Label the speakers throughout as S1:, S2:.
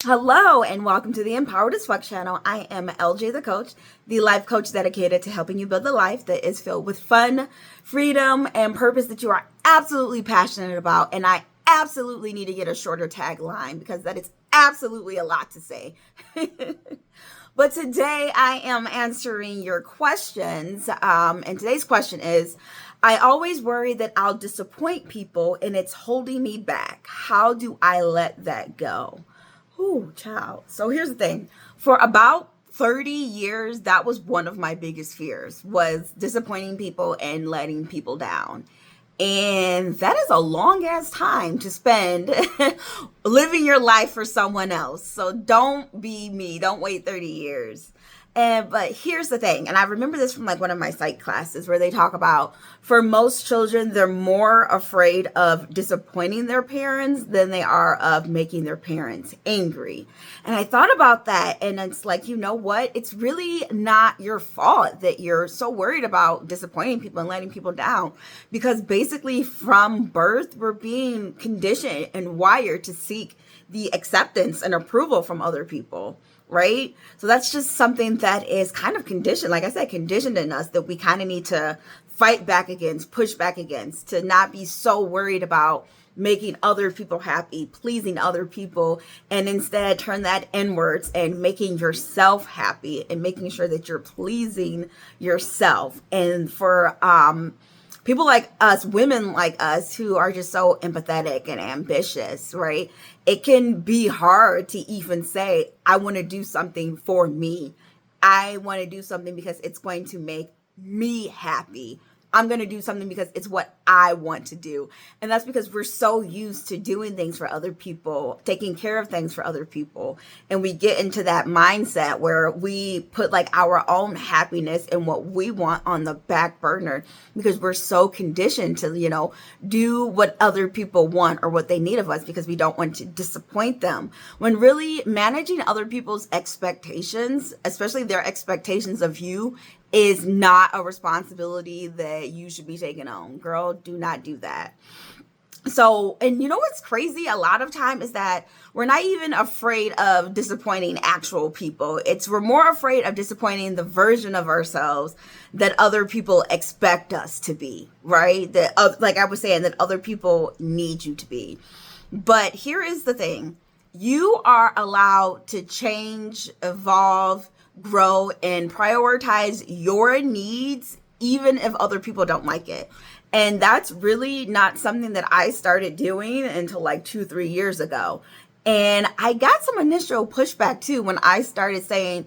S1: Hello and welcome to the Empowered as Fuck channel. I am LJ the coach, the life coach dedicated to helping you build a life that is filled with fun, freedom, and purpose that you are absolutely passionate about. And I absolutely need to get a shorter tagline because that is absolutely a lot to say. But today I am answering your questions. And today's question is, I always worry that I'll disappoint people and it's holding me back. How do I let that go? Ooh, child. So here's the thing. For about 30 years, that was one of my biggest fears, was disappointing people and letting people down. And that is a long ass time to spend living your life for someone else. So don't be me. Don't wait 30 years. But here's the thing, and I remember this from like one of my psych classes where they talk about for most children, they're more afraid of disappointing their parents than they are of making their parents angry. And I thought about that, and it's like, you know what? It's really not your fault that you're so worried about disappointing people and letting people down, because basically from birth, we're being conditioned and wired to seek the acceptance and approval from other people. Right? So that's just something that is kind of conditioned, like I said, conditioned in us that we kind of need to fight back against, push back against, to not be so worried about making other people happy, pleasing other people, and instead turn that inwards and making yourself happy and making sure that you're pleasing yourself. And for people like us, women like us who are just so empathetic and ambitious, right? It can be hard to even say, I want to do something for me. I want to do something because it's going to make me happy. I'm going to do something because it's what I want to do. And that's because we're so used to doing things for other people, taking care of things for other people. And we get into that mindset where we put like our own happiness and what we want on the back burner because we're so conditioned to, do what other people want or what they need of us because we don't want to disappoint them. When really managing other people's expectations, especially their expectations of you, is not a responsibility that you should be taking on. Girl, do not do that. So, and you know what's crazy? A lot of time is that we're not even afraid of disappointing actual people. We're more afraid of disappointing the version of ourselves that other people expect us to be, right? That, like I was saying, that other people need you to be. But here is the thing. You are allowed to change, evolve, grow, and prioritize your needs, even if other people don't like it. And that's really not something that I started doing until like 2-3 years ago. And I got some initial pushback too when I started saying,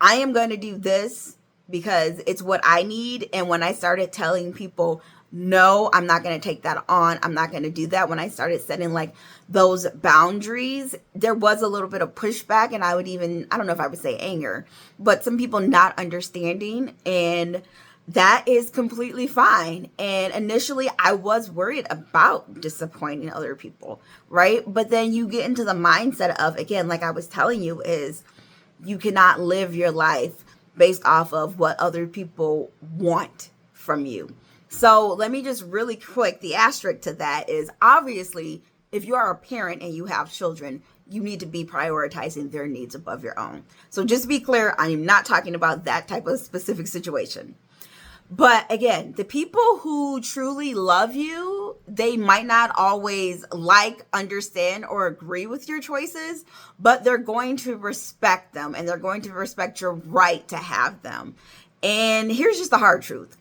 S1: I am going to do this because it's what I need. And when I started telling people, no, I'm not going to take that on, I'm not going to do that. When I started setting like those boundaries, there was a little bit of pushback, and I don't know if I would say anger, but some people not understanding, and that is completely fine. And initially I was worried about disappointing other people, right? But then you get into the mindset of, again, like I was telling you, is you cannot live your life based off of what other people want from you. So let me just really quick, the asterisk to that is obviously if you are a parent and you have children, you need to be prioritizing their needs above your own. So just to be clear, I am not talking about that type of specific situation. But again, the people who truly love you, they might not always like, understand, or agree with your choices, but they're going to respect them and they're going to respect your right to have them. And here's just the hard truth.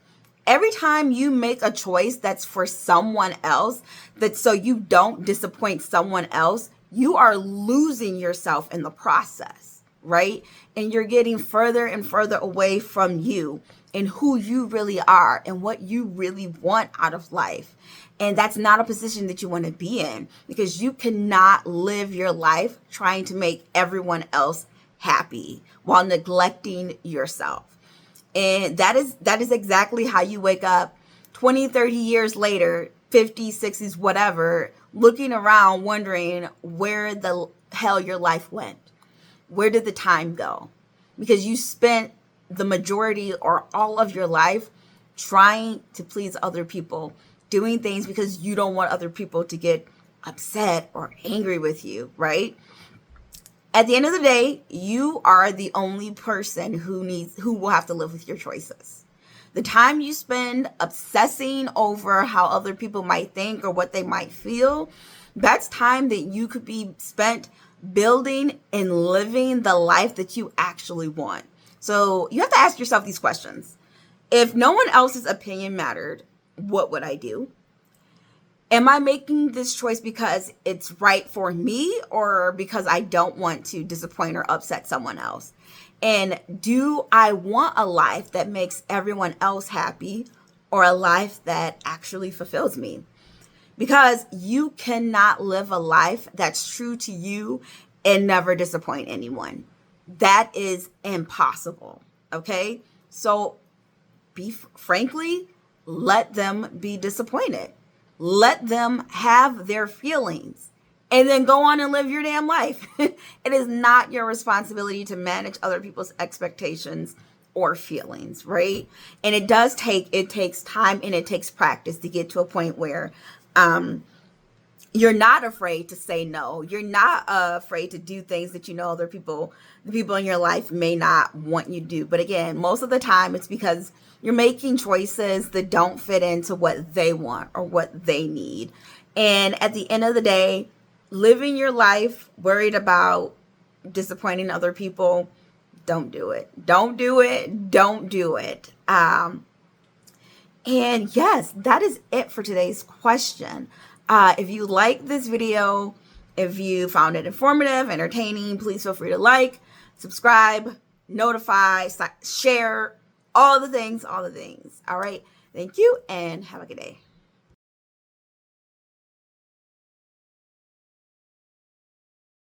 S1: Every time you make a choice that's for someone else, that so you don't disappoint someone else, you are losing yourself in the process, right? And you're getting further and further away from you and who you really are and what you really want out of life. And that's not a position that you want to be in, because you cannot live your life trying to make everyone else happy while neglecting yourself. And that is exactly how you wake up 20, 30 years later, 50s, 60s, whatever, looking around wondering where the hell your life went. Where did the time go? Because you spent the majority or all of your life trying to please other people, doing things because you don't want other people to get upset or angry with you, right? At the end of the day, you are the only person who will have to live with your choices. The time you spend obsessing over how other people might think or what they might feel, that's time that you could be spent building and living the life that you actually want. So you have to ask yourself these questions. If no one else's opinion mattered, what would I do? Am I making this choice because it's right for me or because I don't want to disappoint or upset someone else? And do I want a life that makes everyone else happy or a life that actually fulfills me? Because you cannot live a life that's true to you and never disappoint anyone. That is impossible. Okay? So frankly, let them be disappointed. Let them have their feelings and then go on and live your damn life. It is not your responsibility to manage other people's expectations or feelings, right? And it takes time and it takes practice to get to a point where you're not afraid to say no. You're not afraid to do things that you know the people in your life may not want you to do. But again, most of the time it's because you're making choices that don't fit into what they want or what they need. And at the end of the day, living your life worried about disappointing other people, don't do it. Don't do it. Don't do it. And yes, that is it for today's question. If you like this video, if you found it informative, entertaining, please feel free to like, subscribe, notify, share, all the things. All right. Thank you and have a good day.